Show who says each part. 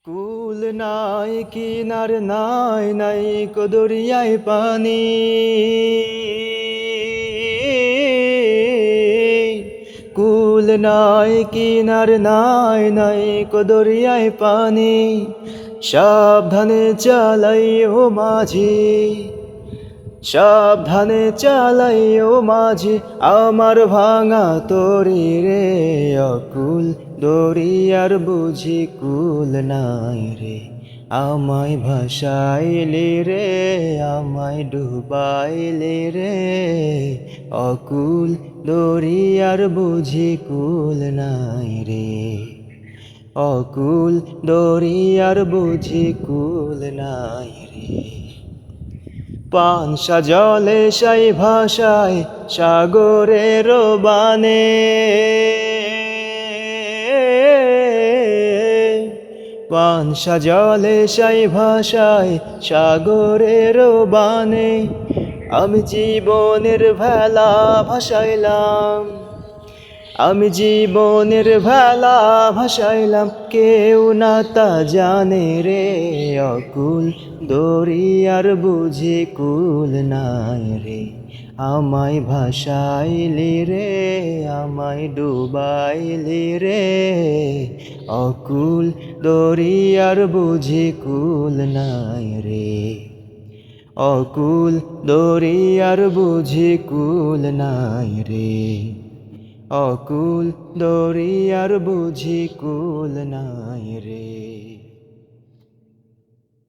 Speaker 1: কুল নাই কিনার নাই নাই দরিয়ায় পানি, কুল নাই কিনার নাই নাই দরিয়ায় পানি। সাবধানে চালাইও মাঝি, সাবধানে চালাইও মাঝি আমার ভাঙা তরি রে। অকুল দরিয়ার বুঝি কুল নাই রে, আমায় ভাসাইলি রে, আমায় ডুবাইলি রে। অকুল দরিয়ার বুঝি কুল নাই রে, অকুল দরিয়ার বুঝি কুল নাই রে। পানসা জলে সাই ভাষায় সাগরের বানে, পানসা জলে সাই ভাষায় সাগরের বানে। আমি জীবনের ভেলা ভাসাইলাম, আমি জীবনের ভেলা ভাসাইলাম, কেউ না তা জানে রে। অকুল দরিয়ার বুঝি কুল নাই রে, আমায় ভাসাইলি রে, আমায় ডুবাইলি রে। অকুল দরিয়ার বুঝি কুল নাই রে, অকুল দরিয়ার বুঝি কুল নাই রে। অকুল দরিয়ার বুঝি কুল নাই রে।